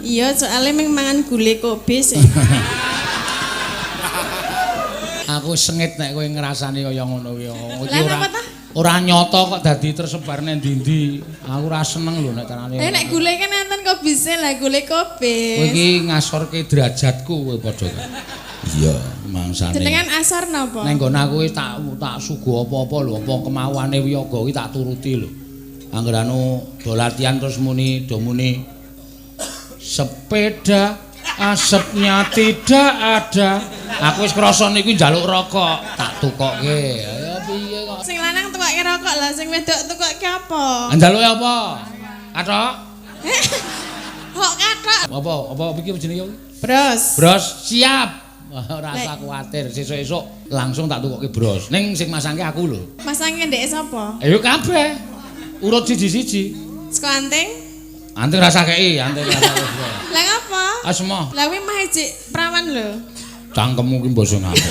Iya, soalnya meng mangan gulai kobe sih. Aku sengit nek kowe ngrasani kaya ngono kuwi. Lah napa ta? Ora nyata kok dadi tersebar nang ndi-ndi. Aku ora seneng lho nek carane. Nek gulai kan enten kobe sih lah, gulai kobe. Kowe iki ngasorke derajatku kowe padha. Iya, mangsane. Jenengan asar napa? Ning nggon aku wis tak sugo apa-apa lho, apa kemauane wiyaga kuwi tak turuti lho. Angger anu do latihan terus muni sepeda asapnya tidak ada. Aku wis krasa niku njaluk rokok, tak tukokke. Ya piye kok. Sing lanang tukokke rokok lah, sing wedok tukokke apa? Njaluke apa? Kathok? Kok kathok? Apa iki jenenge? Bros. Bros, siap. Ora usah kuwatir, sesuk-esuk langsung tak tukokke bros. Ning sing masangke aku lho. Masangke ndek sapa? Ayo kabeh. Urut siji-siji. Seko anting? Anting rasa kei, anting rasa kei. Lah ngapa? Asma. Lah kuwi mah ijik prawan lho. Cangkemmu ki basa ngapa?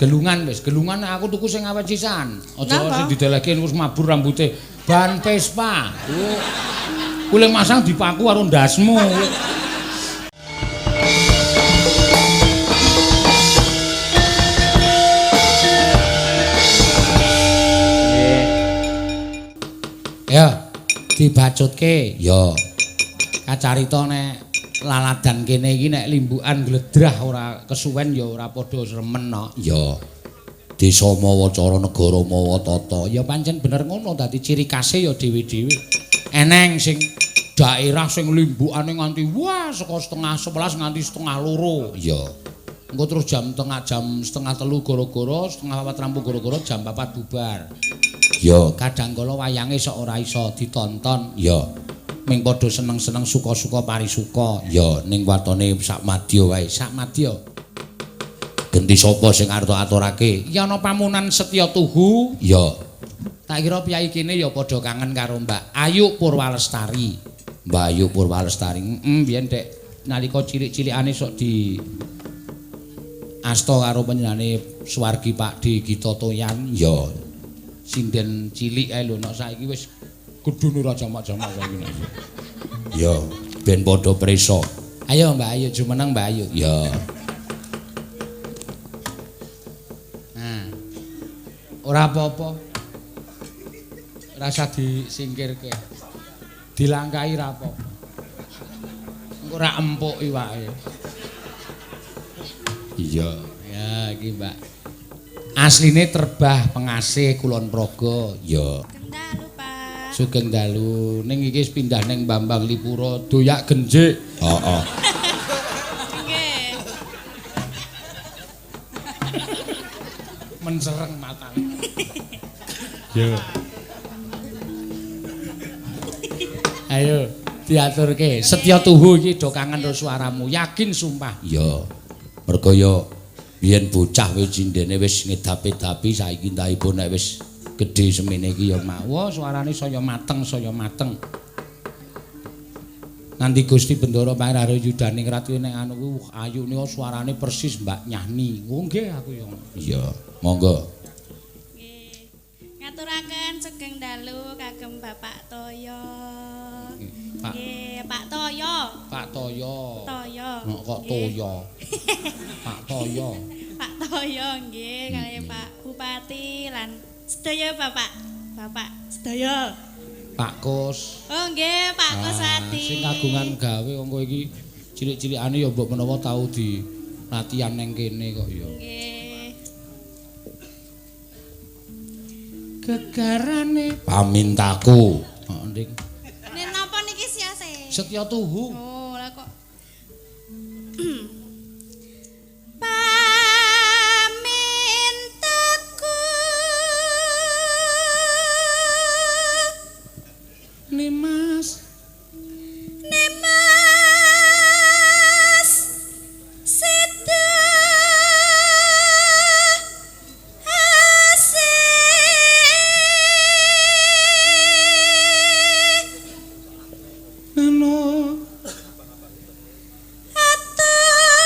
Gelungan wis, gelungan aku tuku sing awet sisan. Aja sing dideleke wis mabur rambute. Ban Vespa. Kule masang dipaku karo ndasmu. Ya, dibacutke. Ya. Kacarita nek laladan kene iki nek limbukan gledrah ora kesuwen ya ora padha remen no. Ya. Desa mawa cara negara mawa tata. Ya pancen bener ngono dadi ciri khase ya dhewe-dhewe. Eneng sing daerah sing limbukane nganti wah saka setengah 11 nganti setengah 2. Ya. Engko terus jam setengah 3 gara-gara setengah 4 rampung gara-gara jam 4 bubar. Ya, kadang kala wayange sok ora iso ditonton. Ya. Ming padha seneng-seneng suka-suka parisuka. Ya, ning watone sak madya wae, sak madya. Genti sapa sing arep aturake? Ya ana pamunan Setya Tuhu. Ya. Tak kira piyai kene ya padha kangen karo Mbak Ayu Purwalestari. Mbak Ayu Purwalestari. Biyen dek nalika cilik-cilikane sok di asta karo panjenengane Suwargi Pak D Gita Toyan. Ya. Sinden cilik ae lho nek saiki wis gedune ora jamak-jamak saiki. Ya, ben padha prisa. Ayo Mbak Ayu jumeneng Mbak Ayu. Ya. Nah. Ora apa-apa. Rasa disingkirke. Dilangkai ra apa. Engko ora empuk iwake. Iya, ya iki Mbak. Asline Terbah Pengasih Kulon Progo. Ya. Kendalu, Pak. Sugeng dalu. Ning iki wis pindah ning Bambang Lipuro doyak genjik. Heeh. Nggih. Mensereng matane. Yo. Ayo diaturke. Setya Tuhu iki do kangen karo suaramu. Yakin sumpah. Ya. Mergo ya biyen bocah wis cindene wis ngedapi-dapi saiki entahipun nek wis gedhe semene iki ya mawa suarane saya mateng saya mateng. Nanti Gusti Bendara Pangeran Yudaning Ratu nek anu kuwi ayune suarane persis Mbak Nyahni. Oh nggih aku ya. Iya, monggo. Nggih. Ngaturaken sugeng dalu kagem Bapak Toyo. Pak. Nggih, Pak Toyo. Pak Toyo. Toyo. Kok Toyo? Pak Toyo. Pak Toyo nggih kaliyan Pak Bupati lan sedaya Bapak sedaya. Pak Kus. Oh nggih Pak Kusati. Sing kagungan gawe engko iki cilik-cilikane ya mbok menawa tau di latihan ning kene kok ya. Nggih. Gegarane pamintaku. Heeh, Nding. Nen napa niki siase? Setya Tuhu. Oh, lah kok Nimas Seda Ano Atur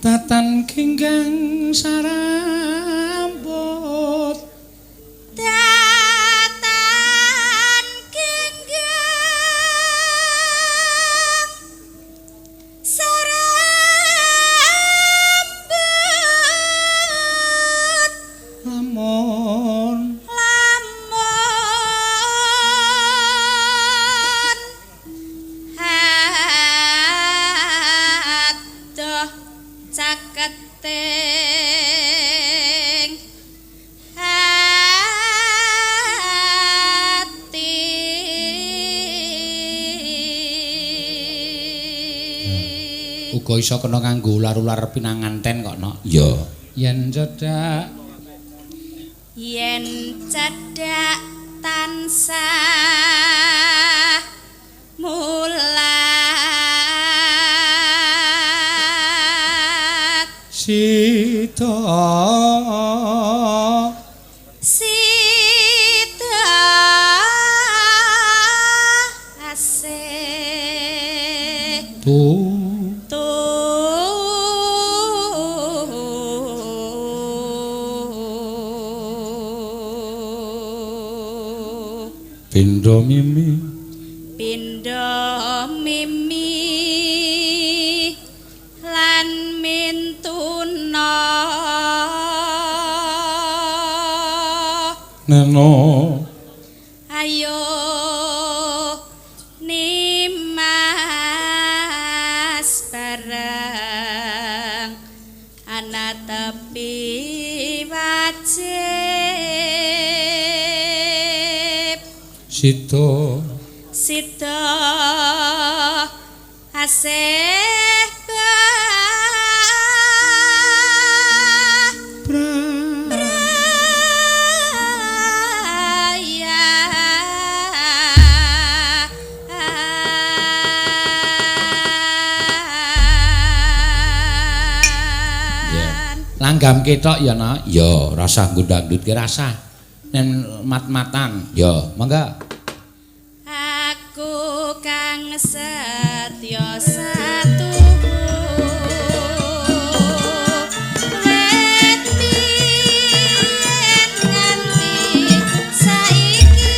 Tatan kenggang sarambut Tatan kenggang sarambut lamun adoh caketing hati uga iso kena nganggo ular-ular pinanganten kok no ya yen cedhak tansah mulat sita sita asih tu pindha mimi lan mintuna neno ayo nimas bareng ana tepi wajib sita asih langgam ketok ya nak ya rasah gundang-gundut ki rasah nen mat-matan ya mangga aku kang setya satuhu wet biyen nganti saiki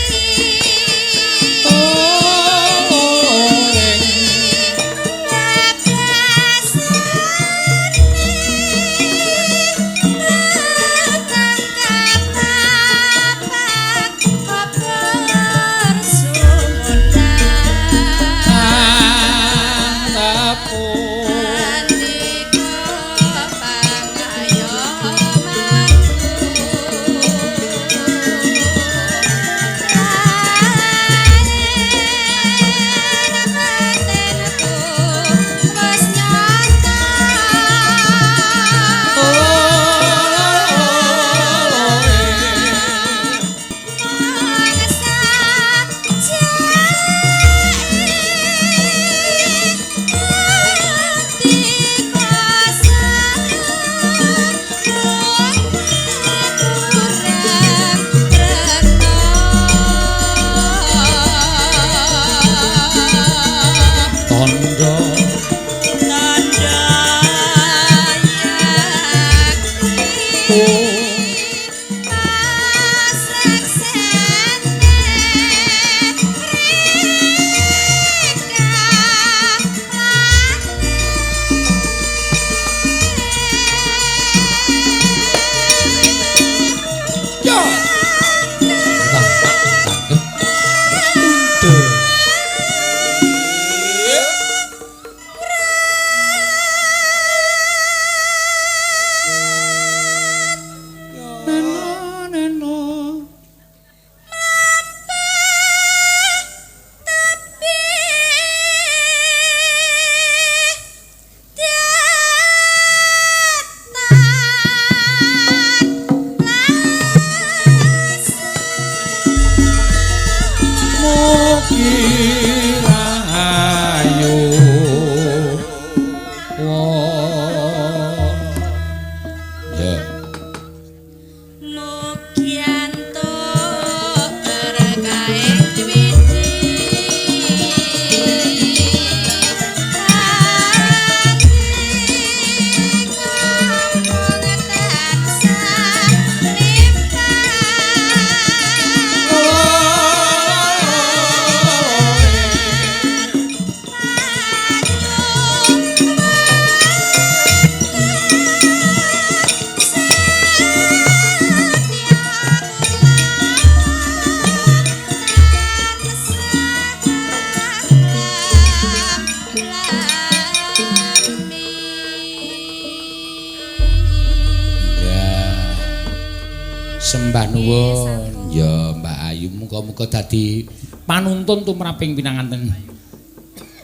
Sembah nuwun. Ya Mbak Ayu muga-muga dadi panuntun tumraping pinanganten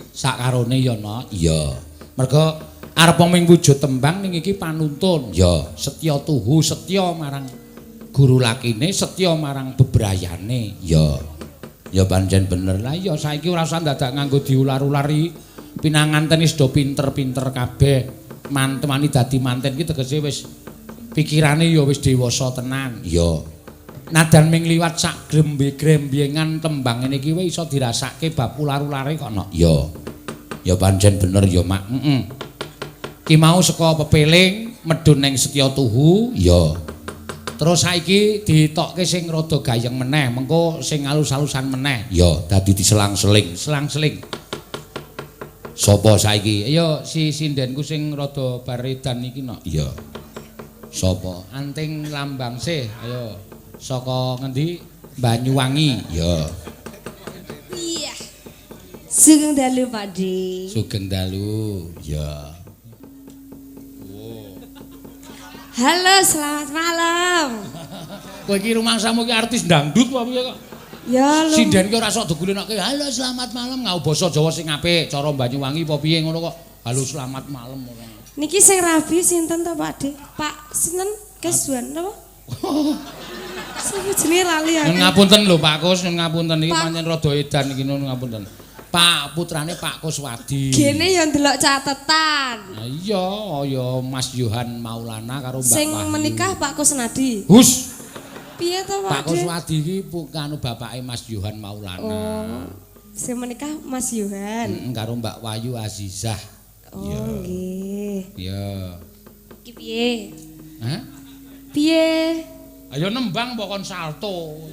sakarone ya no. Ya. Merga arep ming wujud tembang ning iki panuntun. Ya, setya tuhu, setya marang guru lakine, setya marang bebrayane. Ya. Ya pancen bener lah ya saiki ora usah dadak nganggo diular-ulari pinanganten wis do pinter-pinter kabeh mantemani dadi manten ki tegese wis pikirane ya wis dewasa tenan ya nadan ming liwat sak grembe-grembengan tembang ngene iki wis iso dirasake bab ular-ulare kok no ya pancen bener ya mak ki mau saka pepeling medhun ning setya tuhu ya terus saiki ditokke sing rada gayeng meneh, mengko sing alus-alusan meneh. Ya, dadi diselang-seling, selang-seling. Sopo saiki? Ayo si sindenku sing rada baredan iki no. Iya. Sopo? Anting Lambang sih. Ayo. Saka ngendi? Banyuwangi. Ya. Iya. Sugeng dalu, Pakde. Sugeng dalu. Ya. Halo, selamat malam. Kowe iki rumangsamu iki artis dangdut apa piye kok? Ya lho. Sinden ki ora sok dogulenokke. Halo, selamat malam. Ngau basa Jawa sing apik, cara Banyuwangi apa piye ngono kok. Halo, selamat malam ora. Niki sing rabi sinten to, Pakde? Pak sinten? Keswan napa? Sapa jenenge lali aku. Nyun ngapunten lho Pak Kus, nyun ngapunten iki Pak. pancen rada edan iki nyun ngapunten. Pak putrane Pak Kuswadi. Gene ya ndelok catetan. Nah, iya, ya Mas Yohan Maulana karo Mbak Sing Wahyu. menikah Pak Kusnadi. Hus. Piye to, Pak Pakde? Kuswadi iki kanu bapake Mas Yohan Maulana. Oh. Sing menikah Mas Yohan. Karo Mbak Wahyu Azizah. Oh, nggih. Iya. Iki piye? Hah? Piye? Ayo nembang pokon salto.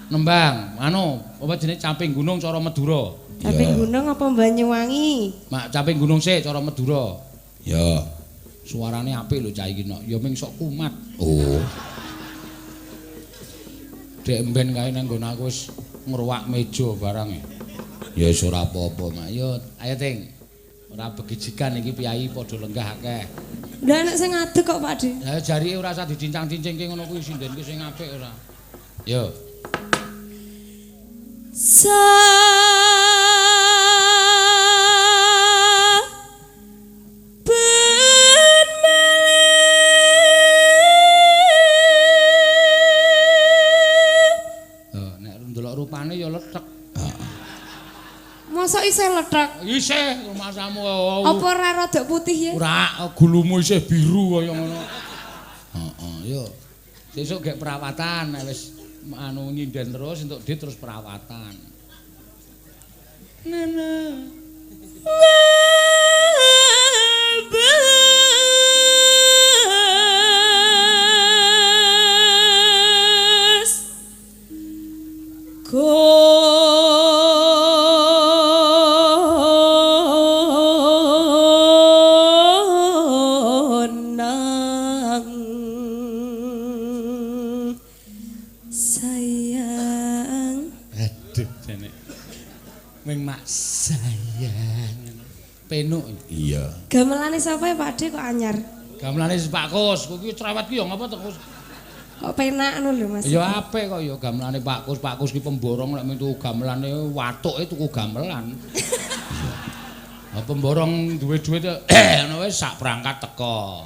Nembang, anu, apa jenenge Caping Gunung cara Madura. Caping Gunung apa Banyuwangi? Mak Caping Gunung sik cara Madura. Ya. Suarane apik lho cah iki no. Ya ming sok kumat. Oh. Dek mben kae nang nggon aku wis ngruwak meja barang e. Ya wis ora apa-apa, Mak. Yo, ayo Ting. Ora begijikan iki piyai padha lenggah akeh. Lah anak sing ngadeg kok, Pakde. Ya jarike ora usah dicincang-cincingke ngono kuwi sindenku sing apik ora. Yo. Nek ndelok rupane ya lethek. Mosok isih lethek. Isih rumasamu. Apa ora rada putih ya? Ora gulumu isih biru kaya ngono. Heeh, yo. Sesuk gek perawatan nek wis anu nyinden terus entuk dit terus perawatan. Nana. Ngabas konang sayang. Aduh jane. Ming mak sayang. Penuk. Iya. Gamelane sapa ya Pakde kok anyar? Gamelane Pak Kus, kuwi cerewet ki ya ngapa to Kus? Kok penak ngono lho Mas. Ya apik kok ya gamelane Pak Kus ki pemborong nek metu gamelane watuke tuku gamelan. Iya. Pemborong duwe duit ngono wis sak perangkat teko.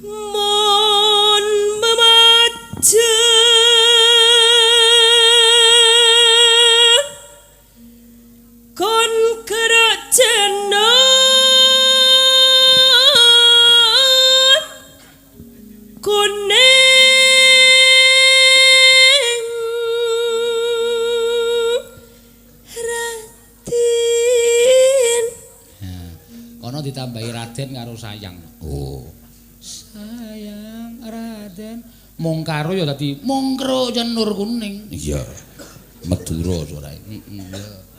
Mon memaja kon kerajenan kuning Ratin. Nah, kono ditambahi Raden karo sayang. Oh. Sayang Raden mung karo ya dadi mongkro jenur kuning. Iya. Madura suarae. Iya.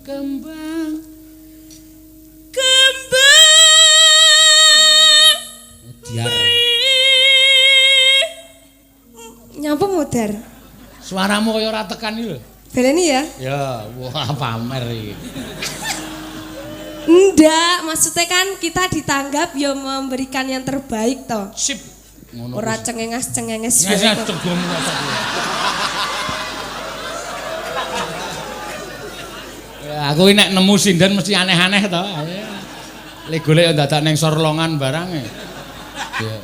Kembang Mutiar. Nyapa mudar? Suaramu kaya ora tekan iki lho. Beleni ya? Ya, wah pamer iki. Enggak, maksudnya kan kita ditanggap ya memberikan yang terbaik toh. Sip. Ngono. Ora cengenges-cengenges. Ngesek cegong kok. Ya, aku ini nek nemu sinden mesti aneh-aneh toh. Lek golek dadak ning sorlongan barang e. Ya.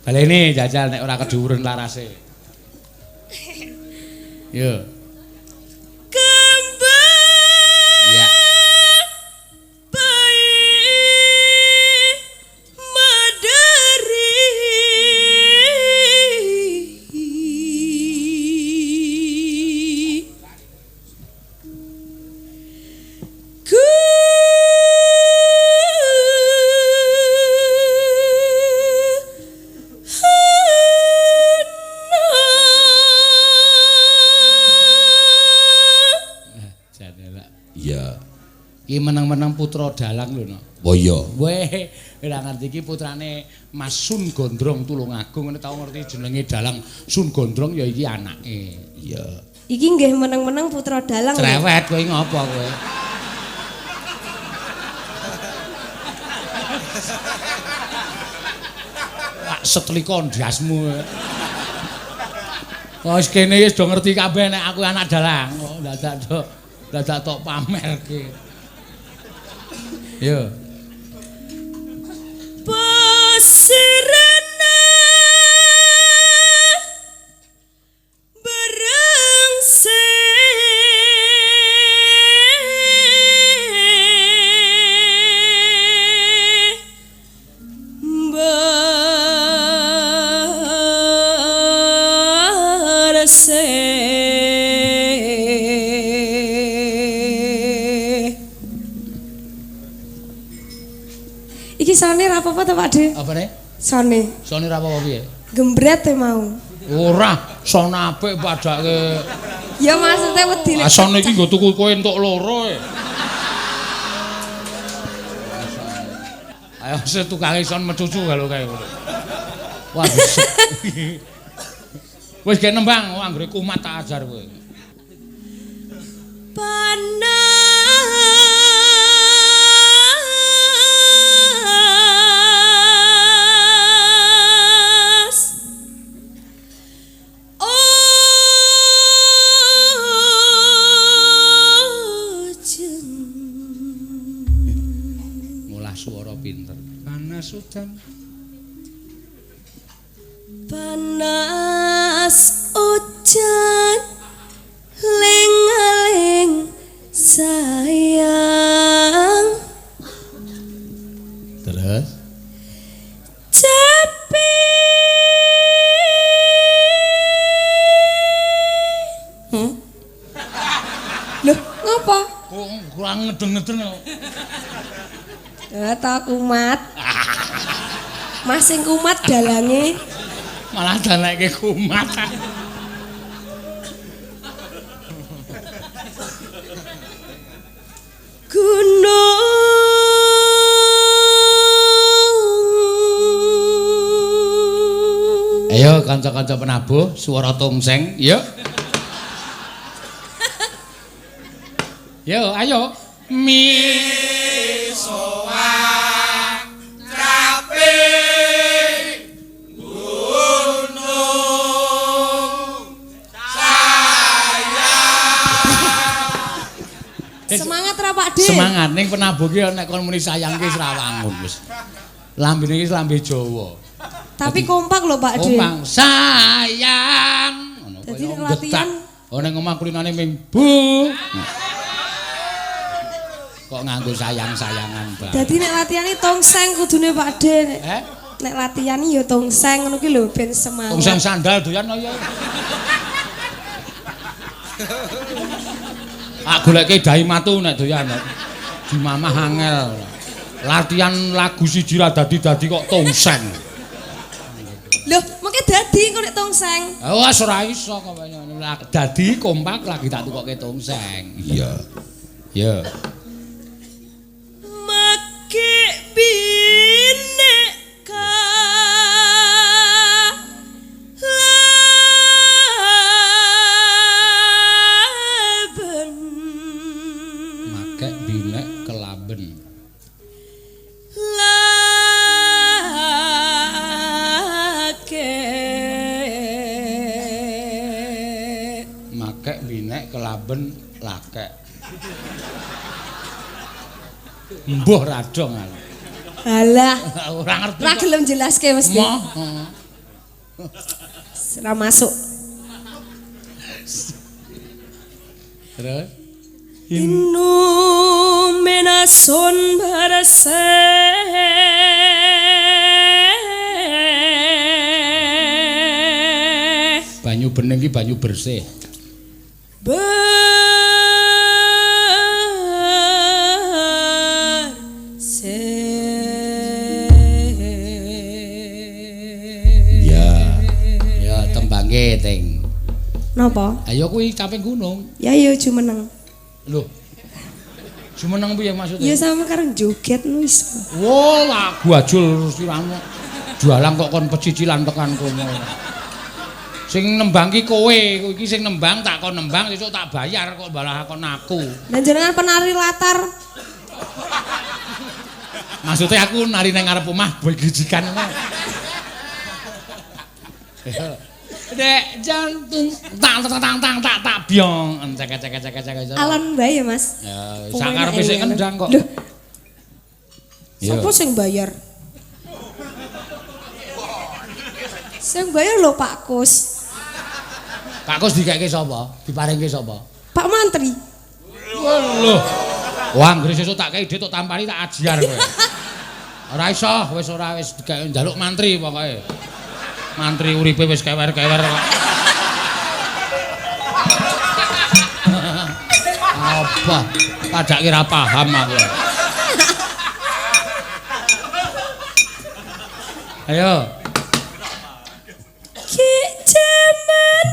Baleni jajal nek ora kedhuwuren larase. Yo. Kembang Ya. baik madari ku Iya. Iki meneng-meneng putra dalang lho no. Oh iya. Weh, ora ngerti iki putrane Mas Sun Gondrong Tulungagung ngene tau ngerti jenenge dalang Sun Gondrong ya iki anake. Iya. Iki nggih meneng-meneng putra dalang. Cerewet kowe ngopo kowe? Wak setlika ndasmu. Wis kene wis do ngerti kabeh nek aku anak dalang. Kok dadak tok pamerke. Yo. Pasirana Iki sone ra apa-apa to, Pak De? Apane? Sone. Sone ra apa-apa piye? Gembret e mau. Ora, son apik padake. Ya maksudnya wedi nek Son iki nggo tuku kowe entuk loro e. Ayo se tukange son mecucu kalau kae ngono. Wah, besok. Wis ge nembang, anggere kumat tak ajar kowe. panas ojeng Ngolah swara pinter. Panas udan. panas ujan ling-ling sayang Terus cepi Loh, ngapa? kok kurang ngeden-ngeden kok. Ya ta kumat. Mas sing kumat dalange. Malah daleke kumat. gunung Ayo kanca-kanca penabuh swara tongseng, yuk. Yo, ayo. Semangat ra Pak De. Semangat ning penabuh ki nek kon muni sayang ki Srawangun wis. Lambene iki lambe Jawa. Tapi kompak lho Pak De. Omang sayang. Ngono Dadi kaya nek latihan oh ning omah kulinane minggu. Kok nganggo sayang-sayangan banget. Dadi nek latihane tongseng kudune Pak De. Nek latihan ya tongseng ngono ki lho ben semangat. Tongseng sandal doyan kaya. Aku goleke dai matu nek doyan. Di mamah angel. Latihan lagu siji ra dadi-dadi kok tongseng. Loh, mengke dadi kok nek tongseng. Oh, wis ora iso kok dadi kompak lagi tak tukoke tongseng. Iya. Iya. make bineka laban makek binek kelaben. Makek binek kelaben lakek. Mbuh radong aku. Halah. Ora ngerti. Ora gelem jelaske mesti. Ora masuk. Terus Inumena son barase banyu bening iki banyu bersih. Ya tembangke ting. Napa? Ayo kuwi caping gunung. Ya yo jumeneng. Lho. Jumeneng piye maksudnya? Ya sama karo joget wis. Wo, lagu ajul siramu. Jualan kok kon pecicilan tekan kono. Sing nembang ki kowe, iki sing nembang tak kon nembang sesuk tak bayar kok malah kon aku. Lah jenengan penari latar. Maksudnya aku nari nang ngarep omah begijikan ngono. Dek jantung tak biong cek. Alon bae ya Mas. Ya sak karepe sik kendang kok. Loh. Sopo sing bayar? Sing bayar lho Pak Kus. Pak Kus dikeke sapa? Diparingke sapa? Pak Mantri. Lho. Wah, anggere sesuk tak kei dik tampani tak ajar kowe. Ora iso, wis ora wis njaluk mantri pokoke. Mantri uripe wis kewer-kewer kok. Apa? Padak kira paham aku. Ayo. Ki jaman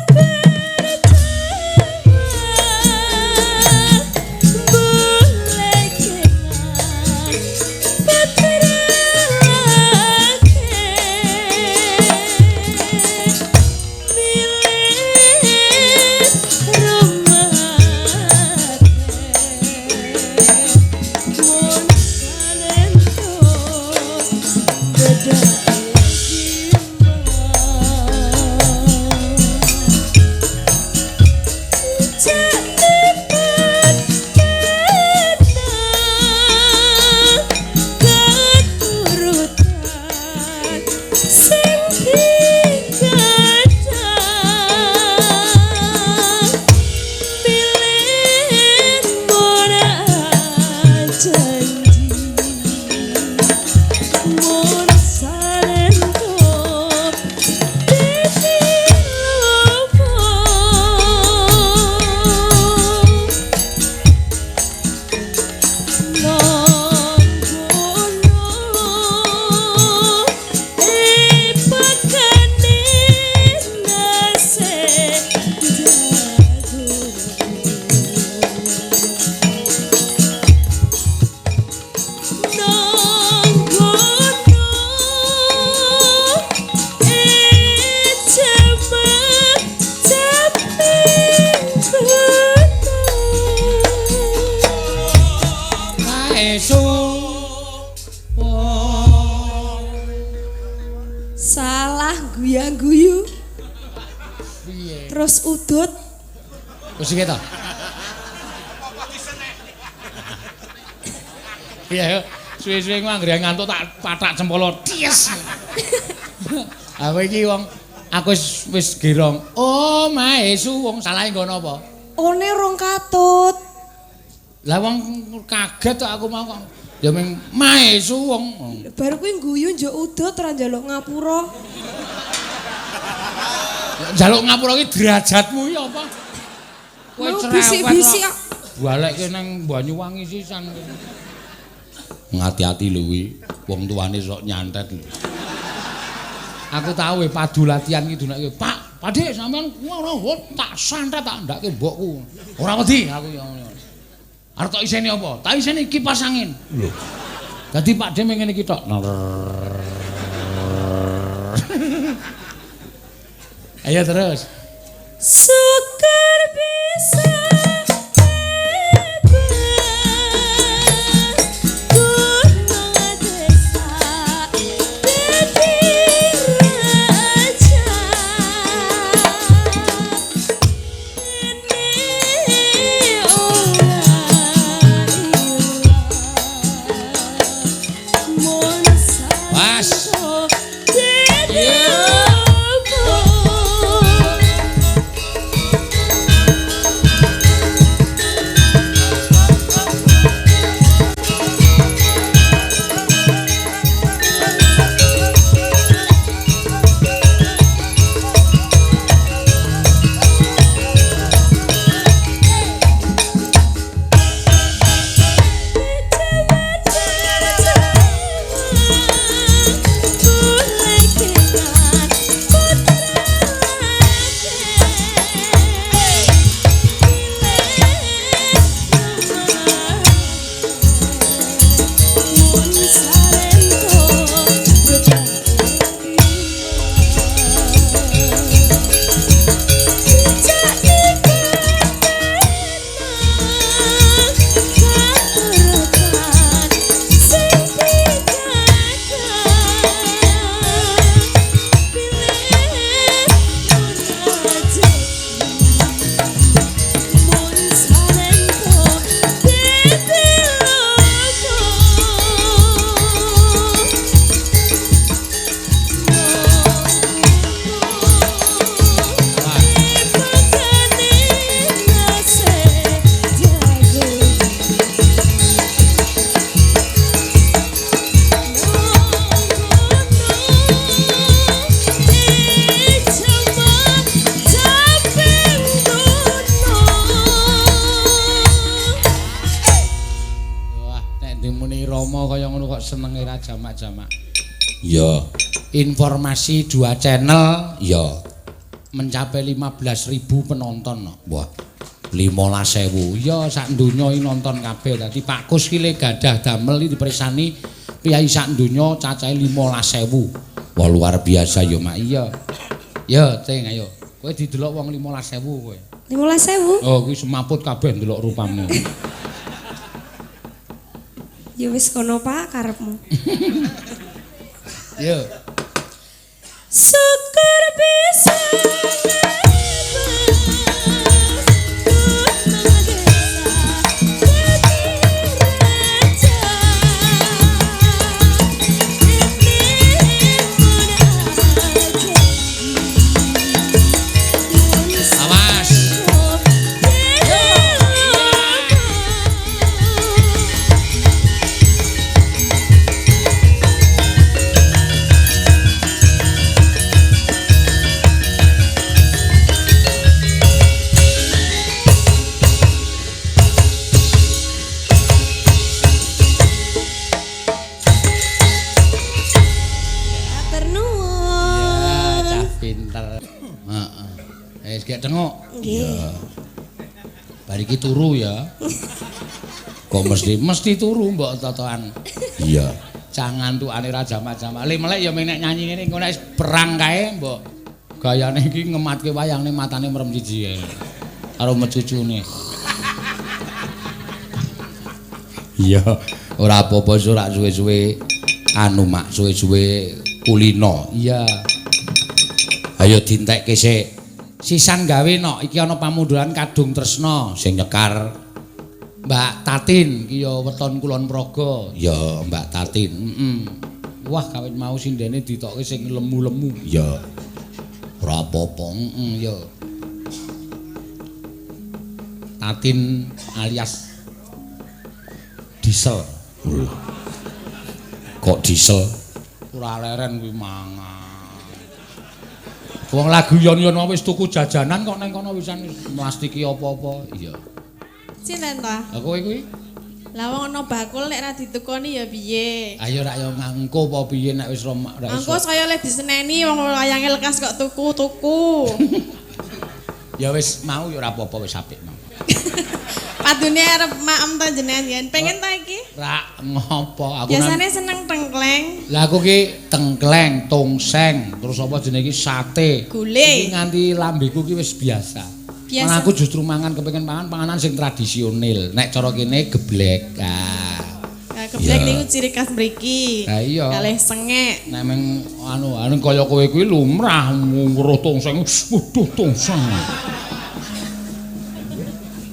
salah guyang-guyu. Terus udut. Wis iki to. Iya, suwe-suwe anggere ngantuk tak patak cempolo. Ties. Aku iki wong aku wis gerong. Oh, maesu wong salahe nggono apa? One rong katut. Lah wong kaget tok aku mau kok. Ya ming maesu wong. Baru kuwi guyu njuk udut ora njaluk ngapura. Njaluk ngapura iki derajatmu iki apa? Kowe cerewet. Bisik-bisik kok. Balekke nang Banyuwangi sisan. Ngati-ati lho kuwi, wong tuane sok nyantet lho. Aku tahu padu latihan iki dunake, Pak, Pakde sampean ngono tak santet tak ndake mbokku. Ora wedi aku ya. Arep tak iseni apa? Tak iseni kipas angin. Lho. Dadi Pakde ngene iki tok. Ayo terus. Syukur bisa Ning muni Rama kaya ngono kok senenge ra jamak-jamak. Ya. Informasi 2 channel ya mencapai 15.000 penonton. Wah, 15.000. Ya sak donya iki nonton kabeh. Dadi Pak Kus ki le gadah damel iki dipersani piyai sak donya cacahe 15.000. wah luar biasa ya, Mak. Iya. Ya, Cing ayo. Kowe didelok wong 15.000 kowe. 15.000. Oh, kuwi semaput kabeh ndelok rupamu. Ya wis kono Pak karepmu. Yo. Syukur bisa Gek tengok. Nggih. Bariki turu ya. Kok mesti turu mbok totoan. Iya. Jangan tukane ra jamak-jamak. Le melek ya nek nyanyi ngene engko nek perang kae mbok gayane iki ngematke wayangne matane merem siji karo mecucune. Iya, ora apa-apa ora suwe-suwe anu Mak, suwe-suwe kulino. Iya. Ayo dintekke sik. Sisan gawe nok iki ana pamunduran kadung tresna Sing nyekar Mbak Tatin iki ya weton Kulon Praga. ya Mbak Tatin. Wah kawit mau sindene ditokke sing lemu-lemu. Ya. Ora apa-apa. Ya. Tatin alias Diesel. Kok diesel? Ora leren kuwi mangan. Wong lagu yon-yon wis tuku jajanan kok nang kono wisan mlastiki apa-apa. Iya. Sinten ta? Lah kowe kuwi? Lah wong ana bakul nek ra ditukoni ya piye? Ayo rak yo ngangko apa piye nek wis romak ra iso. Angko saya le diseneni wong wayange lekas kok tuku. Ya wis mau ya ora apa-apa wis apik mau. Padune arep maem ta jenengan yen pengen ta iki? Rak ngopo aku Biasane seneng tengkleng, Lah aku ki tengkleng, tongseng, terus apa jenenge iki sate. gulai. Iki nganti lambeku ki wis biasa. Biasa. Malah aku justru mangan kepengin panganan sing tradisional. Nek cara kene geblek. Nah, keblek niku ciri khas mriki. Lah iya. Kalih sengek. Nek meng anu kaya kowe kuwi lumrah weruh tongseng. Waduh tongseng.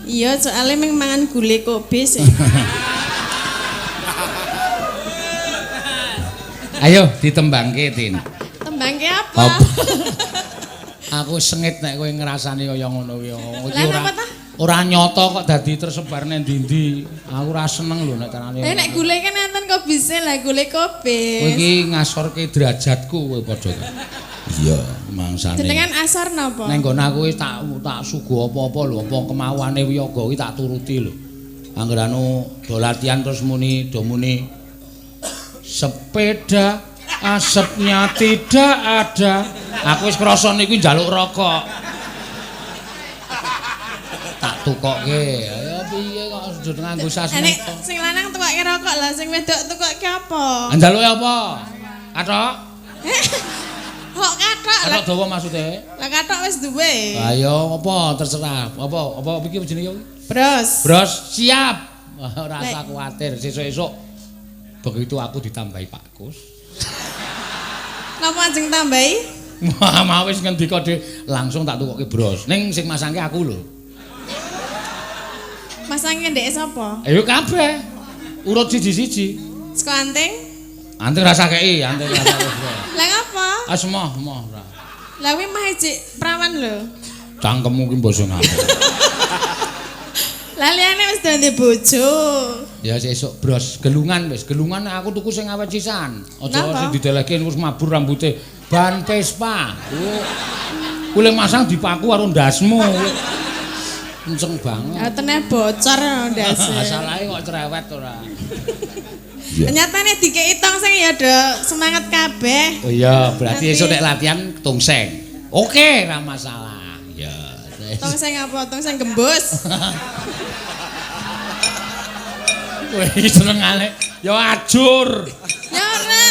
Iya, soalnya meng mangan gulai kobe sih. Ayo ditembangke, Tin. Tembangke apa? Aku sengit nek kowe ngrasani kaya ngono kuwi. Lah napa ta? Ora nyata kok dadi tersebar nang ndi-ndi. Aku ora seneng lho nek carane. Nek gulai kan enten kok bisa lah gulai kobe. Kowe iki ngasorke derajatku kowe padha. Iya, mangsane. Jenengan asor napa? Neng nggon aku wis tak suguh apa-apa lho, apa kemauane wiyaga iki tak turuti lho. Angger anu do latihan terus muni sepeda asapnya tidak ada. Aku wis krasa niku njaluk rokok. Tak tukokke. Ayo piye kok sujud nganggo sasmet. Nek sing lanang tukokke rokok lah, sing wedok tukokke apa? Njaluke apa? Kathok? Kok kathok lah. Kathok dawa maksude? Lah kathok wis duwe. Ayo apa terserah. Apa iki jenenge? Bros. Bros, siap. Ora usah kuwatir, sesuk-esuk begitu aku ditambahi Pak Kus. Napa ajeng tambahi? Wah, wis ngendika dhek langsung tak tukokke bros. Ning sing masangke aku lho. Masangke ndek sapa? Ayo kabeh. Urut siji-siji. Seko anting? Anting rasa kei, anting rasa bros. Lah ngapa? Asmoh, moh ora. Lah kuwi mah ijik prawan lho. Cangkemmu ki basa ngapa. Lah liyane wis ndek bojo. Ya sesuk bros, gelungan wis. Gelungan aku tuku sing awet sisan. Aja sing didelehke wis mabur rambuté. Ban Vespa. Kuwi masang dipaku karo ndasmu. Kenceng banget. Atene bocor ndase. Masalahe kok cerewet ora. Nyatane dikeki tongseng ya do semangat kabeh. Oh iya, berarti esuk nek latihan tongseng. Oke, ora masalah. Ya. Tongseng apa? Tongseng gembus. Kowe iki senengane ya ajur. Ya ora.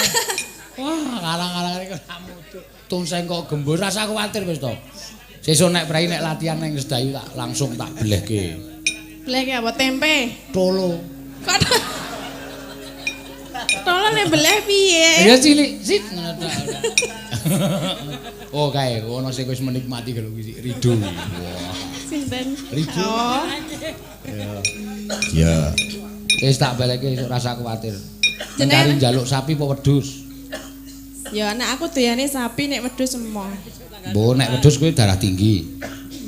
Wah, kalang-kalang iki ora mutu. Tongseng kok gembus, rasa kuwatir wis to. Sesuk nek prai nek latihan ning Sedayu tak langsung tak blehke. Blehke apa tempe? Tolo. Kok tolo nek beleh piye? Ya cilik, sit ngono tok. Oh kae, ono sing wis menikmati kalau iki Rido. Wah. Sinten? Rido. Oh. Ya. Wis tak baleke rasa kuwatir. Jenenge Mencari njaluk sapi apa wedhus? Ya anak aku doyane sapi nek wedhus semua. Mbok nek wedhus kowe darah tinggi.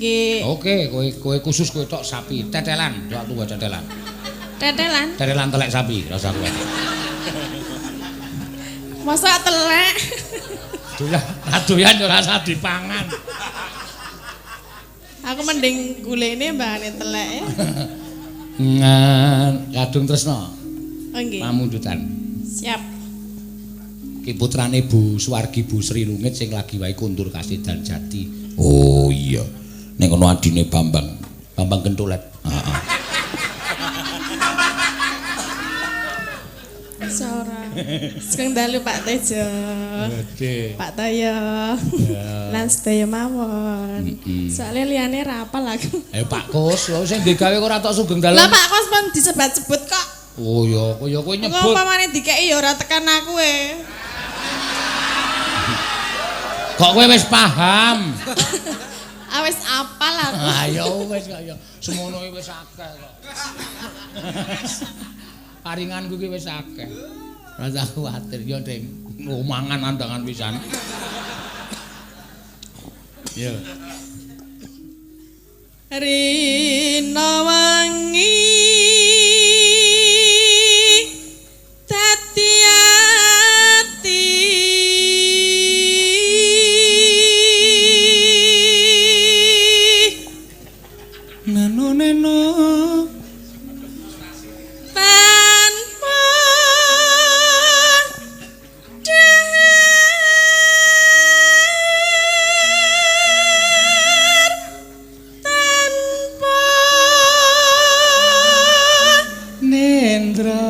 Nggih. Oke, kowe khusus kowe tok sapi, tetelan, tok tuwa tetelan. Tetelan. Tetelan telek sapi, rasa kuwatir. Masa telek? Doyan yo rasa dipangan. Aku mending gulene mbahane telek ya. Kadung tresno. Oh nggih. Pamundutan. Siap. Ki putrane Bu Suwargi Bu Sri Lungit sing lagi wae kundur Kasidan Jati. Oh iya. Nek kono adine Bambang. Bambang Kentulet. Heeh. Seorang. Sing dalu Pak Tejo. Gede. Pak Toyo. Lan sedaya mawon. Soale liyane ra apal aku. Pak Kos, lho sing digawe kok ora tok sugeng dalan. Lah Pak Kos pun disebut-sebut kok. Oh ya, kowe Kok nyebut. pamane dikeki ya ora tekan aku Kok kowe wis paham? Wis apal aku. Ayo wis kok ya. Semono wis akeh kok. Paringanku ki wis akeh. Rasa kuwatir ya, Ding. Mangan andangan pisan. Ya. Rina wangi dadi ati Neno tanpa dahar tanpa Nendra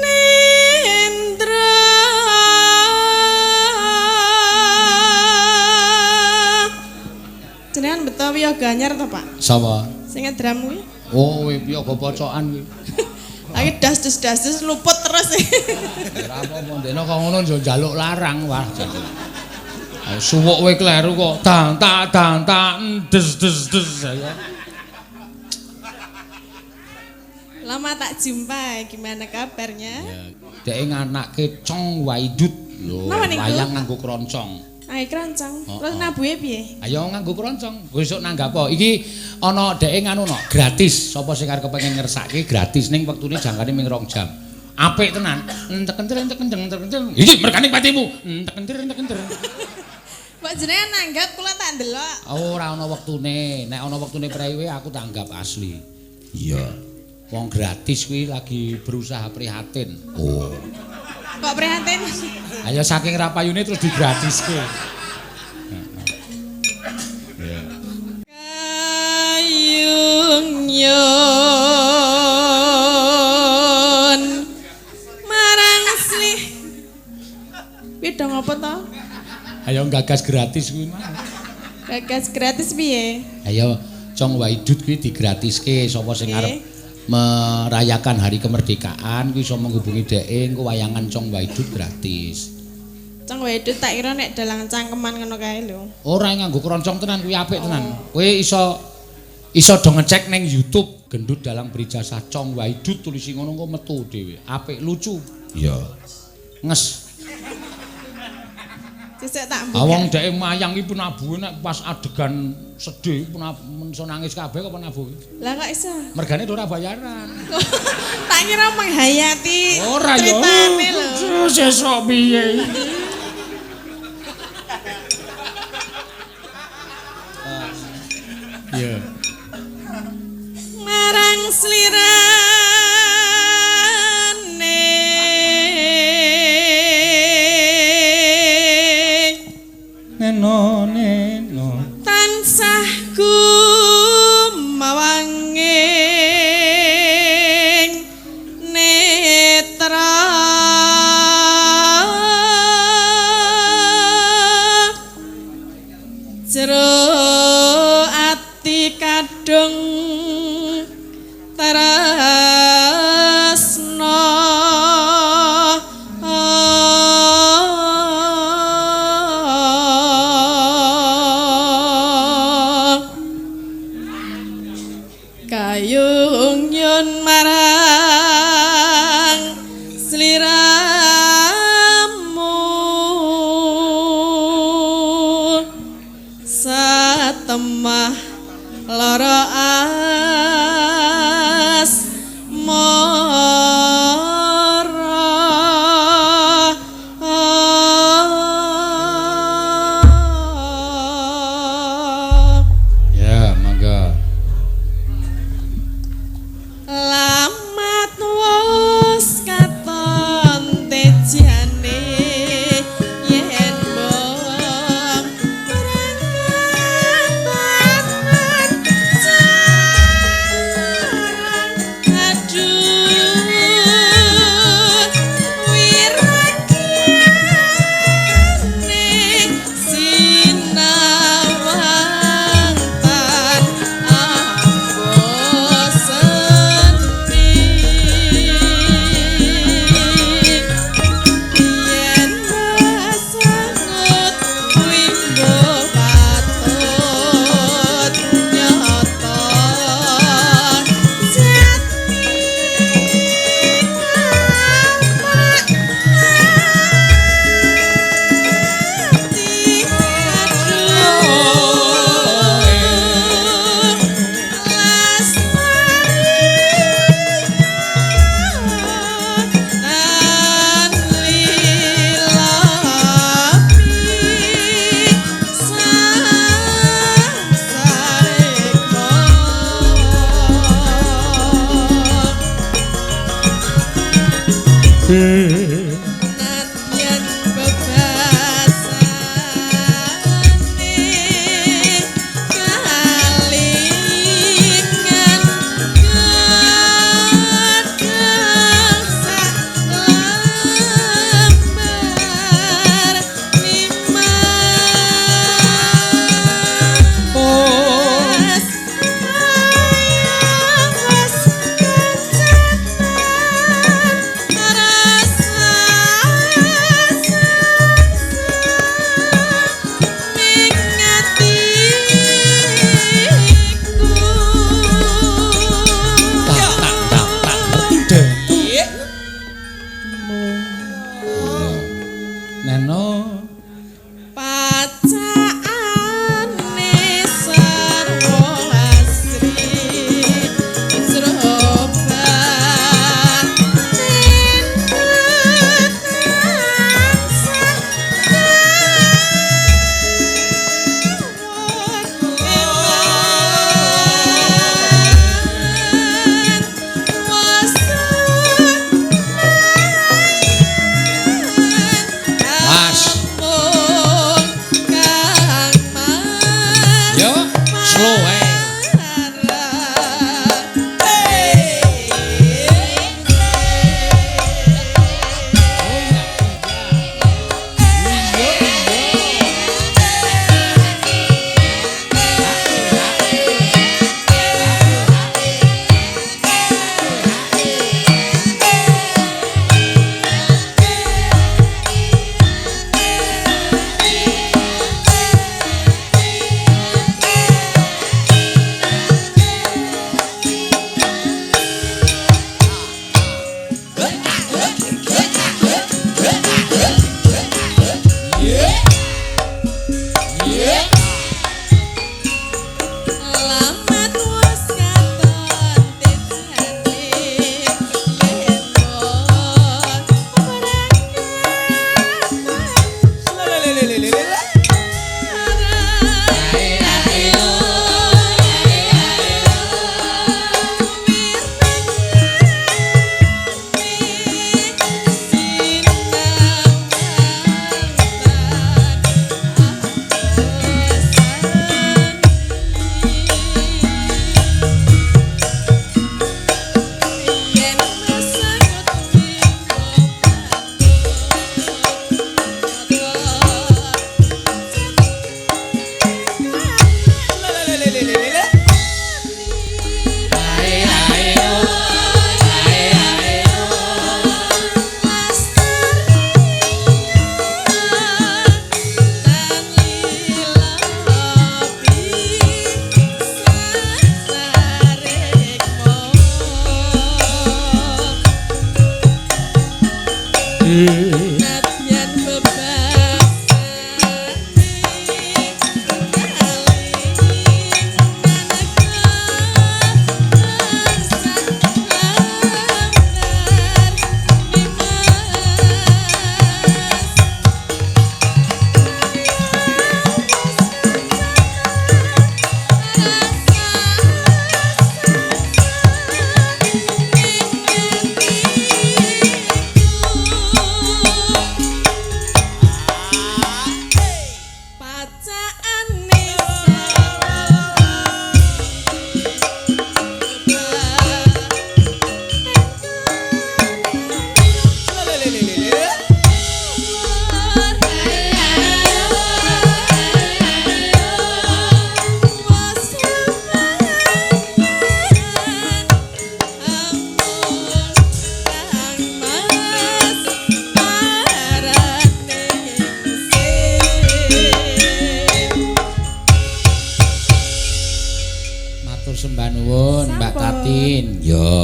nendra jenengan Betawi ya Ganyar to Pak sapa? sing ngedram kuwi Oh, piye go pocokan kuwi. lagi das luput terus Ora apa-apa ndene kok ngono njaluk larang wah. Suwuk kowe kleru kok dang tak des ya. lama tak jumpa gimana kabarnya Dek nganake Cong Waidut lho, Napa niku? wayang nganggo kroncong. ae keroncong Oh, terus oh. nabuhe piye Ayo nganggo kroncong. Besok nanggap apa? Iki ana dek nganu no, gratis. Sapa sing arep kepengin ngersake gratis ning wektune jangkane ming 2 jam. Apik tenan. Entek-entek. Iki mergane patimu. Entek-entek. Mbak jenengan nanggap kula tak ndelok Ora ana wektune. Nek ana wektune praiwe aku tanggap asli. Iya. Wong gratis kuwi lagi berusaha prihatin. Oh. kok prihatin Ayo saking rapayune terus digratiske. Kayung yon marang slih kuwi dong apa to Ayo gagas gratis kuwi mah. gagas gratis piye Ayo Cong Waidut kuwi digratiske sapa sing arep merayakan hari kemerdekaan kuwi iso menghubungi dhek engko wayangan Cong Waidut gratis. Cong wedhus tak kira nek dalang cangkeman ngono kae lho. Ora nganggo kroncong tenan kuwi apik tenan. Kowe iso do ngecek ning YouTube gendut dalang berijasa Cong Waidut tulisi ngono engko metu dhewe. Apik lucu. Iya. Nges. Sesuk tak buka. Awang dhek mayang iki penabuhe nek pas adegan sedih iso nangis kabeh kok penabuh. Lah kok iso? Mergane ora bayaran. Tak kira menghayati Ora ya. ceritane lho. Sesuk piye? Ya. Neno neno tansah gumawanging netra jero ati kadung tresno kayung nyun marang sliramu satemah lara ya mangga lamat wus katon tejane yen bom perangkatan jarang aduh wiragiane sinawang tan bosen yen masangut wimbo patut nyoto nadyan bebasane kalingan gedang sak lembar limas ayang wes kancatan rasa nadyan beban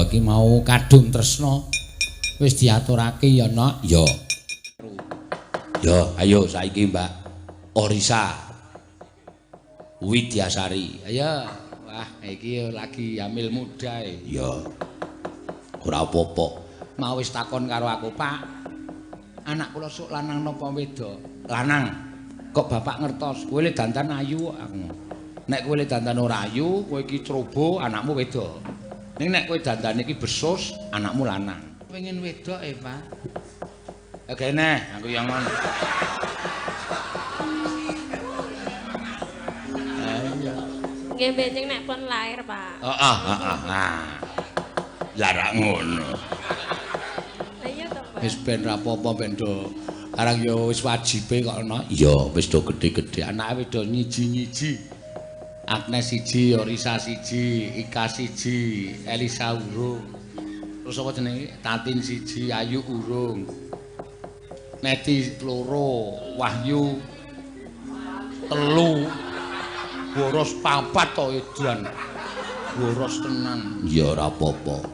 iki mau kadung tresna wis diaturake ya Nok. Ya. Ya, ayo saiki Mbak Orisa Widyasari. Ayo. Wah, iki lagi hamil muda e. Ya. Ora apa-apa. Mau wis takon karo aku, Pak. Anak kula sok lanang napa wedok? Lanang. Kok bapak ngertos? Kowe le dandan ayu aku. Nek kowe le dandan ora ayu, kowe iki cerobo, anakmu wedok. Ning nek kowe dandane iki besus, anakmu lanang. Pengen wedok Pak. Kene, aku yang ngono. Ayo. Nggih benjing nek pun lair, Pak. Heeh. Lah ra ngono. Iya to, Pak. Wis ben ra apa-apa ben do. Arang yo wis wajibe kok ana. Iya, wis do gedhe-gedhe. Anake wedo nyiji-nyiji. Agnes siji, Orisa siji, Ika siji, Elisa urung. Terus apa jenenge? Tatin siji, Ayu urung. Neti loro, Wahyu telu. Boros papat to edan. Boros tenan. Ya ora apa-apa.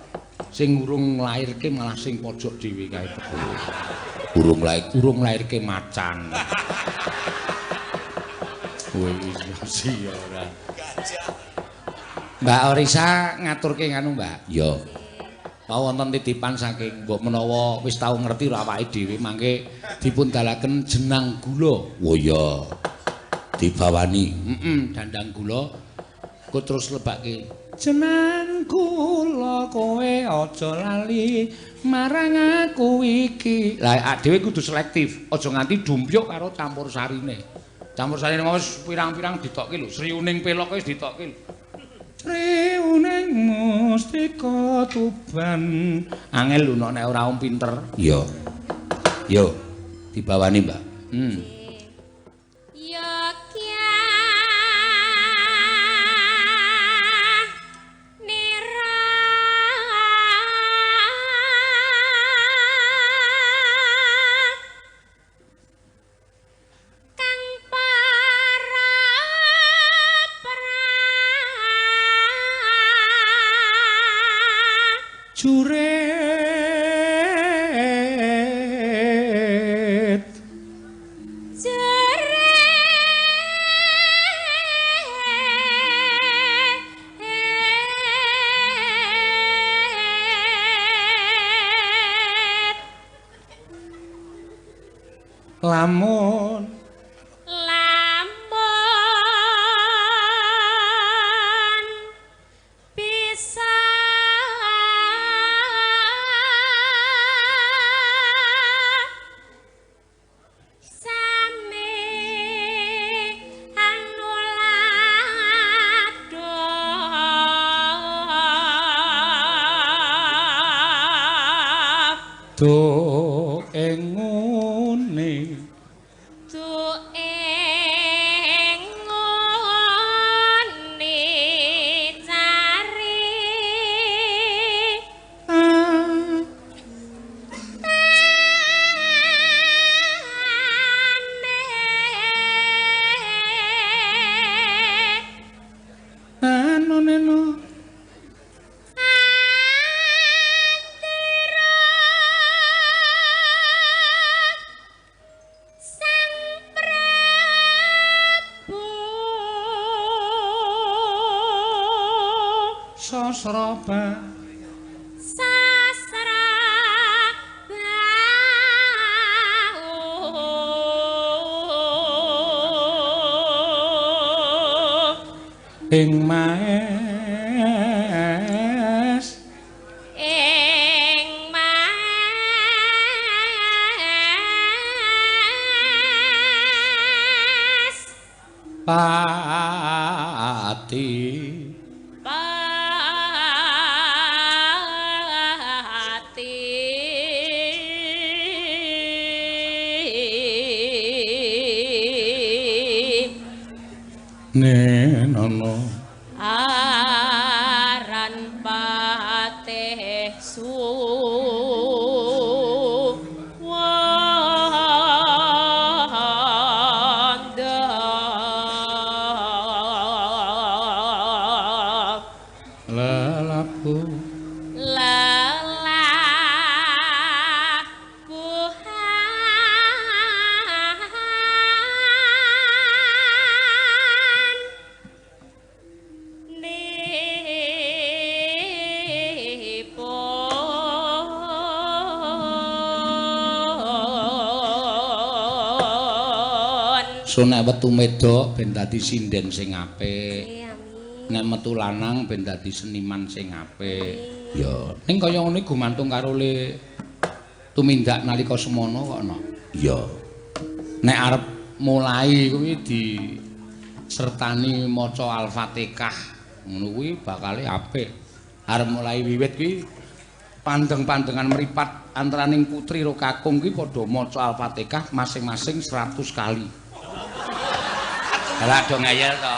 Sing urung nglairke malah sing pojok dhewe kae teko. Urung nglairke macan. Wis iya ora. Mbak Orisa ngaturke nganu, Mbak. Ya. Mau wonten titipan saking mbok menawa wis tau ngerti lho awake dhewe mangke dipundalaken jenang gula. Oh ya. Dibawani. Dandang gula. Ku terus lebake jenang kula kowe aja lali marang aku iki. Lah dhewe kudu selektif, aja nganti dumbyuk karo campur sarine. Campur sarine wis pirang-pirang ditokke lho, sriuning pelok wis ditokke lho. Sriuning mustika tuban. Angel lho nek ora pinter. Iya. Yo, dibawani, Mbak. Juret lamun bisa do ing ngene cari neno sasra sasra ing maes pati nenono aran patih lelaku so nek wetu medok ben dadi sinden sing apik nek metu lanang ben dadi seniman sing apik ya ning kaya ngene gumantung karo le tumindak nalika semono kok ana ya nek arep mulai kuwi disertani maca Al-Fatihah ngono kuwi bakale apik arep mulai wiwit kuwi pandeng-pandengan mripat antaraning putri karo kakung kuwi padha maca Al-Fatihah masing-masing 100 kali. Lah do ngayal to.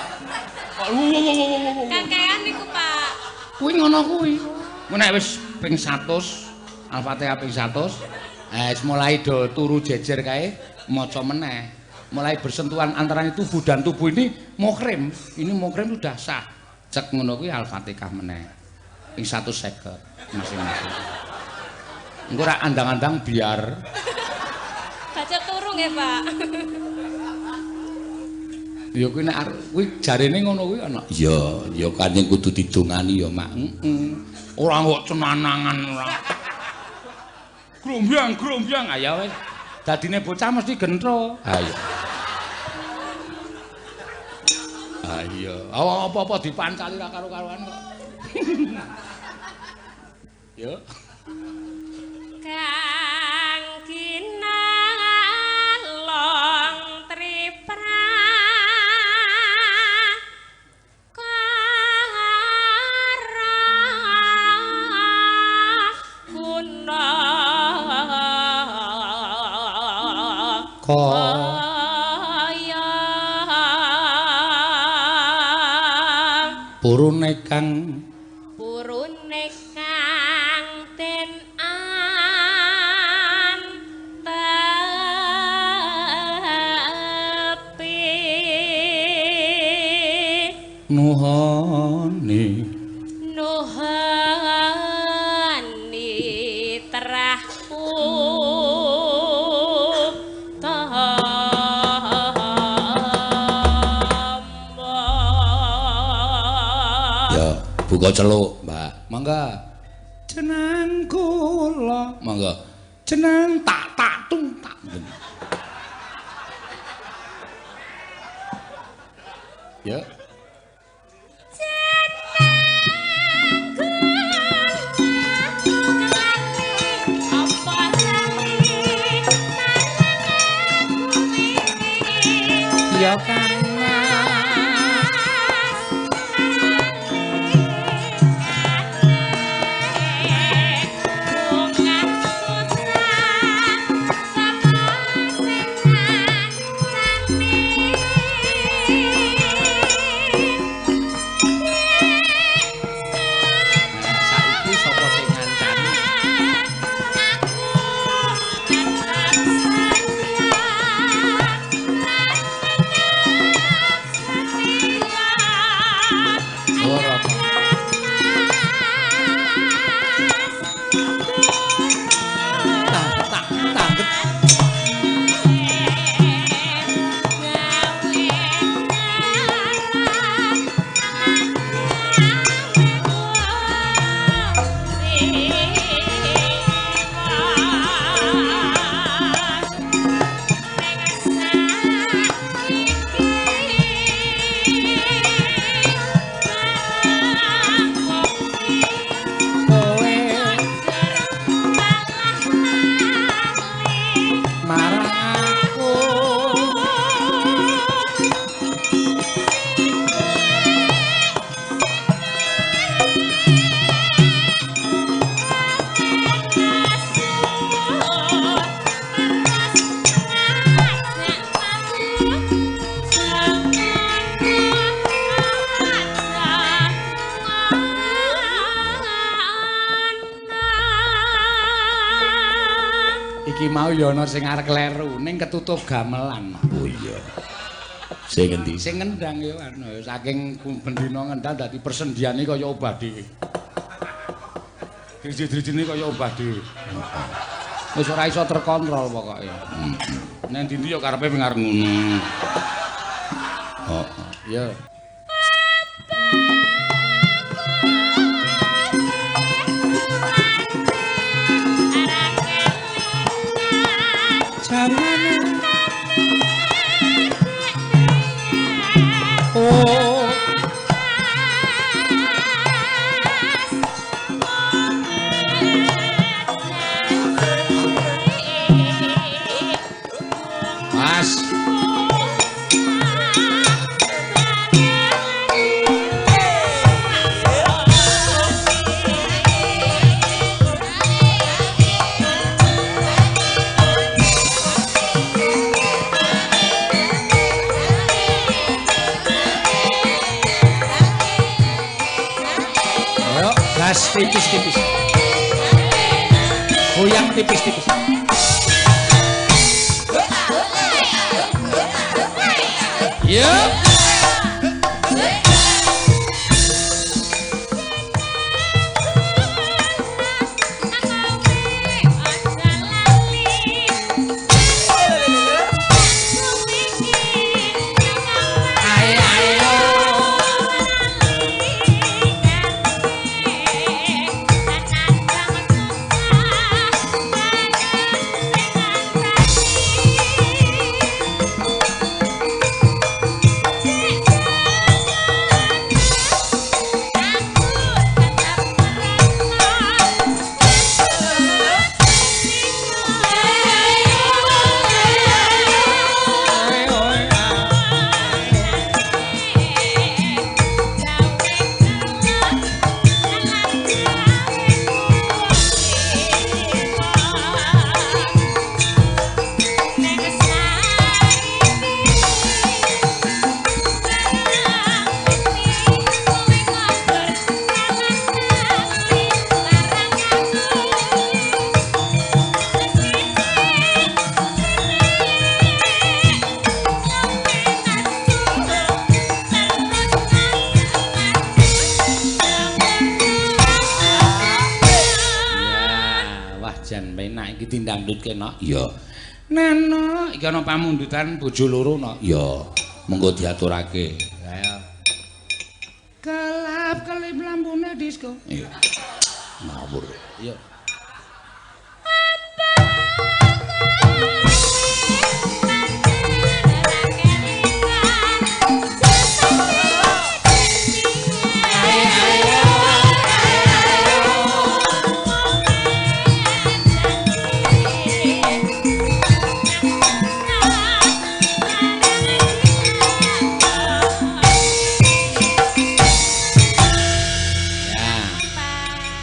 Kakean niku, Pak. Kuwi ngono kuwi. Nek wis ping 100 Al-Fatihah ping 100, wis mulai do turu jejer kae maca meneh. Mulai bersentuhan antara tubuh dan tubuh ini muhrim. Ini muhrim sudah sah. Cek ngono kuwi Al-Fatihah meneh. Ping 150 masing-masing. Engko ora andang-andang biar Baca turu nggih, Pak. ya kuwi nek kuwi jarene ngono kuwi ana. Ya, ya kanjeng kudu didongani ya, Mak. Ora kok cenanangan ora. Grombyang, ya wis. Dadine bocah mesti gentro. Ayo. Ayo, apa-apa dipancali ra karo-karoan kok. Yo. Kang kinalong tripra kaya purune kang ten antepi nuhoni terahku Buka celuk, Mbak. mangga jeneng kula mangga jeneng tak tung tak ya ya kan Iki mau ya ana sing arek kleru ning ketutup gamelan. Oh iya. Sing ngendi? Sing ngendang ya anu saking bendina ngendang dadi persendiane kaya obah dhewe. Driji-drijine kaya obah dhewe. Wis ora iso terkontrol pokoke. Nang ndi ya karepe ngarep ngono. Oh, ya. Oh Mas ayo gas tipis-tipis goyang tipis-tipis yuk dangdut kena Iya. Neno iki ana pamundutan bojo loro no. Iya. Monggo diaturake. Ayo. Kelap kelip lampune disko. Iya. Ngawur. Iya.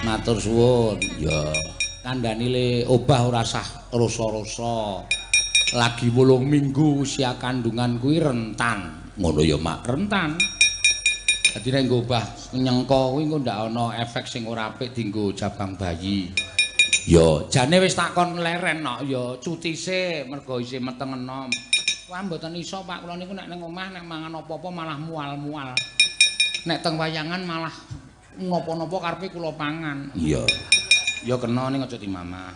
Matur suwun. Ya, Kandhani le obah ora sah rasa-rasa. Lagi 8 minggu usia kandungan kuwi rentan. ngono ya, Mak. Rentan. Dadi nek nggo obah nyengko kuwi engko ndak ana efek sing ora apik dienggo jabang bayi. Ya, Jane wis takon leren no, ya cuti sik mergo isih meteng enom. Wah mboten iso Pak, kula niku nek ning omah nek mangan apa-apa malah mual-mual. Nek teng wayangan malah ngopo-nopo karepe kula pangan. iya. Ya kena ning aja dimamah.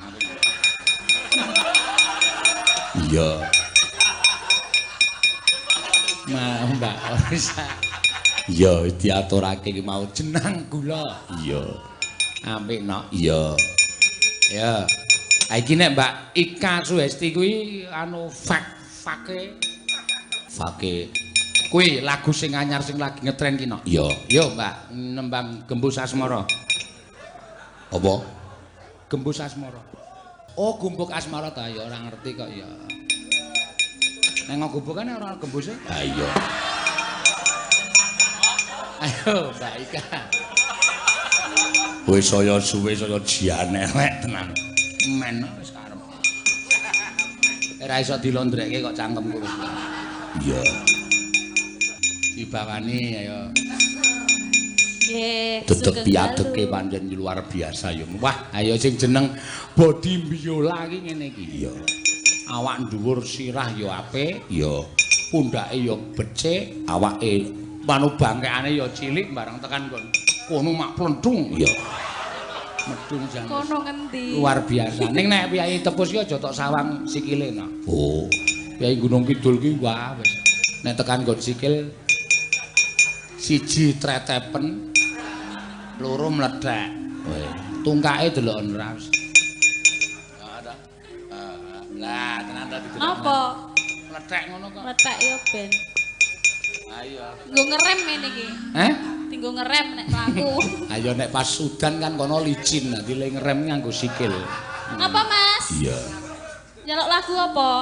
Iya. Nah, Mbak Orisa. Iya, diaturake iki mau. Jenang gula. Iya. Apik nok. Iya. Ya. Ha iki nek Mbak Ika Suhesti kuwi anu fake kuwi lagu sing anyar sing lagi ngetren ki nok. Iya. Yo Mbak, nembang Gembus Asmara. Apa? Gembus Asmara. Oh, Gumbuk Asmara ta ya ora ngerti kok ya. Nek nggumbukane ora gembuse. Ha iya. Ayo Mbak Ika. Wis saya suwe saya jian elek tenan. Men wis karep. Ora iso dilondreke kok cangkemku wis. Iya. Dibawani ayo. Nggih. Dedek sugeng piadeke dalu. pancen luar biasa ya. Wah, ayo sing jeneng body biola iki ngene iki. Iya. Awak dhuwur sirah ya apik, Iya. pundake ya becik, awake manu bangkeane ya cilik barang tekan kono mak plendung. Iya. Medung jan. Kono ngendi? Luar biasa. Ning nek Piyai Tepus ki aja tok sawang sikile no. Oh. Piyai Gunung Kidul ki wah wis. Nek tekan nggon sikil siji tretepen, loro mledhek. Tungkake delokon ra wis. Lah, tenan ta didelok. Napa? Mledhek ngono kok. Letek yo ben. Ayo. Nggo ngerem ngene iki. Tinggo ngerem nek laku. Ayo nek pas udan kan kono licin, nanti le ngerem nganggo sikil. Napa, Mas? Iya. Njaluk lagu apa?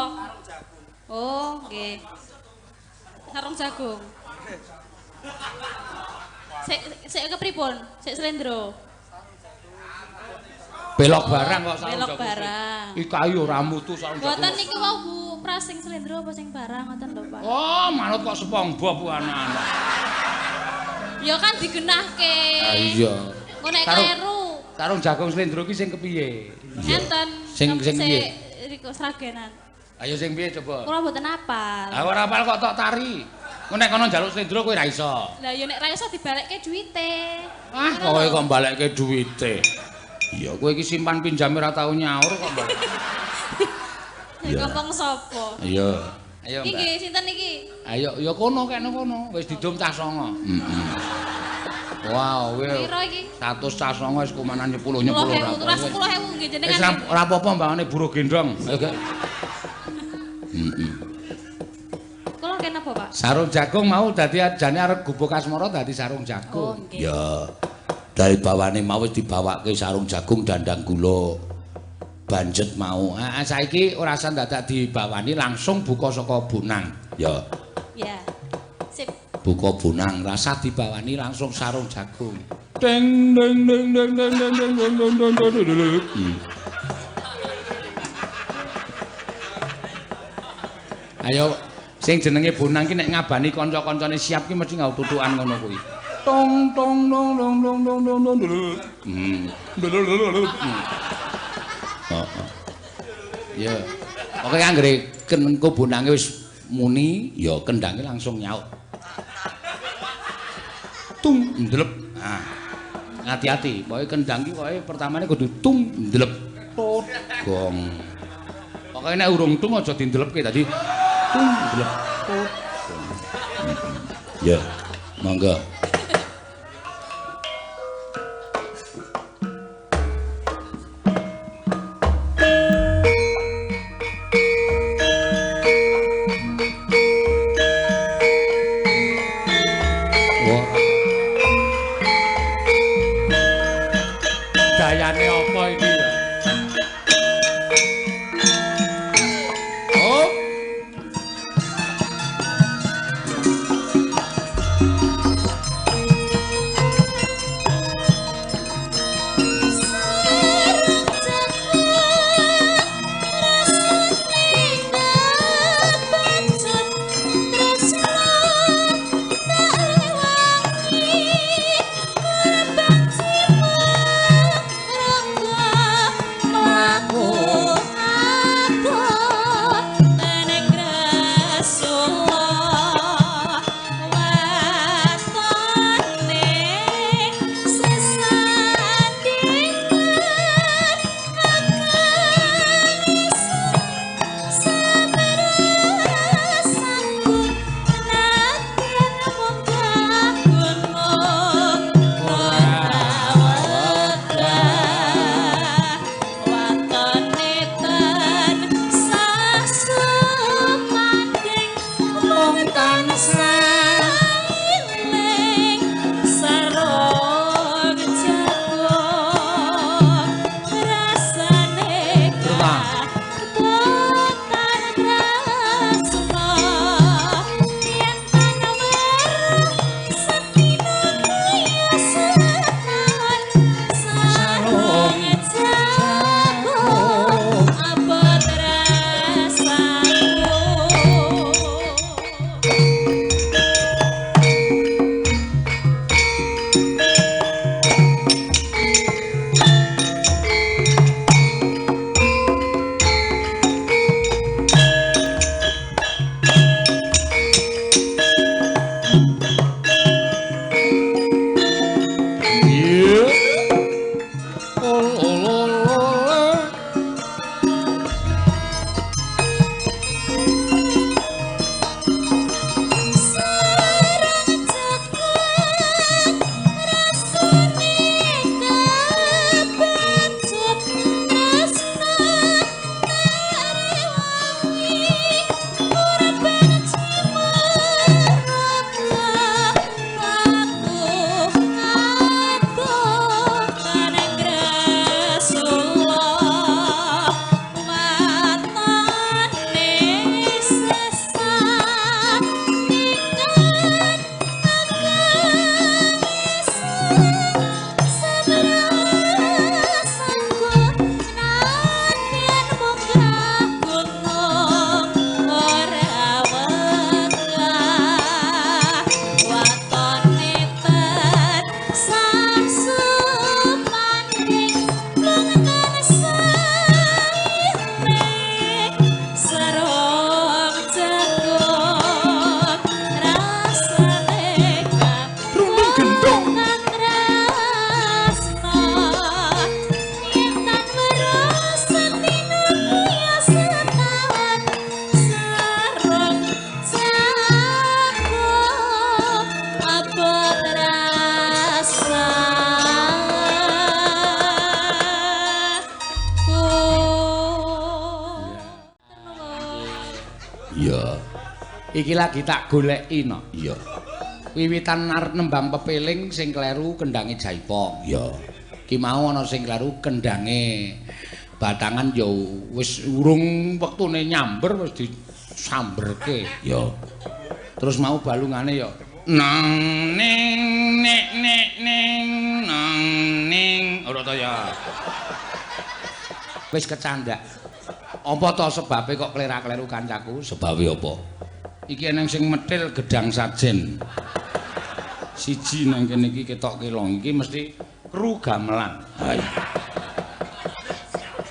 Oh, nggih. Sarung jagung. Sik kepripun? Sik slendro. Belok barang kok sarung Belok jagung. barang. Iki ayo ora mutu sarung jagung. Mboten niki wau Bu prasing slendro apa sing barang ngoten lho, Pak. Oh, manut kok SpongeBob ku anak-anak. Ya kan digenahke. Ah iya. Engko nek Sarung- kleru. Sarung jagung slendro ki sing kepiye? Enten. Sing piye? Riko sragenan. Ayo sing piye coba? Kula mboten apal. Aku ora apal kok tok tari. Engko nek kono njaluk slendro kowe ra iso. Lah ya nek ra iso dibalekke duwite. Ah, kowe kok mbalekke duwite. Iya, kowe iki simpan pinjame ora tau nyaur kok, Mbak. Ya ngomong sapa? Iya. Ayo, Iki Mbak. nggih sinten iki? Ayo, ya kono kene kono. Wis didum cah 9. Wow, kowe Piro iki? 100 cah 9 wis kumanan 10 ora. 10.000, tulas 10.000 nggih Wis jenengan. ora apa-apa mbangane buruh gendong. Ayo, Gek. Kula kena apa, Pak? Sarung jagung mau dadi ajane arep gubuk asmara dadi sarung Oh, jagung. nggih. Ya. Dari bawane mau wis dibawake sarung jagung dandang gula. Banjet mau. Saiki ora usah dadak dibawani langsung buka saka bonang. Ya. Ya. Sip. Buka bonang rasa dibawani langsung sarung jagung. Deng deng deng deng deng deng deng deng deng deng deng. Ayo sing jenenge bonang ki nek ngabani kanca-kancane siap ki mesti nggawa tutukan ngono kuwi. Tong tong dong dong dong dong dong dong. Heeh. Ya. Pokoke anggere kenengko bonange wis muni, ya kendange langsung nyaut. Tung ndelep. Nah. Hati-hati, pokoke kendang ki pokoke pertamane kudu tung ndelep. Tot gong. Pokoke nek urung tung aja dindelepke tadi. Tung ndelep. Tot gong. Ya. Monggo. Dayane apa iki ya? Oh. Iya. Iki lagi tak goleki no. Iya. Wiwitan arep nembang pepeling sing kleru kendange Jaipong. Iya. Ki mau ana sing kleru kendange Batangan ya wis urung wektune nyamber wis disamberke. Ya. Terus mau balungane ya nang ning nek nek ning nang ning ora ta ya. Wis kecandak. Apa to sebabe kok klera-kleru kancaku? Sebabe apa? Iki eneng sing metil gedang sajen. Siji nang kene iki ketok kelong iki mesti kru gamelan. Hai.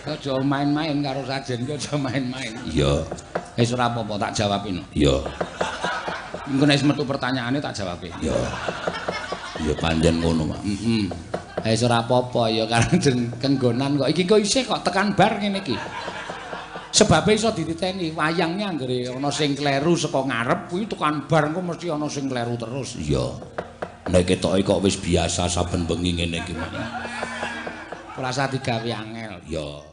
Aja main-main karo sajen ki aja main-main. Iya. Wis ora apa-apa tak jawabin. Iya. Engko nek metu pertanyaane tak jawab. Iya. Ya pancen ngono, Mak. Wis ora apa-apa ya kareng kenggonan kok iki kok isih kok tekan bar ngene iki. Sebabe iso dititeni wayangnya anggere ana sing kleru saka ngarep kuwi tekan bar engko mesti ana sing kleru terus. Iya. Nek ketoke kok wis biasa saben bengi ngene iki, Mak. Ora usah digawe angel. Ya.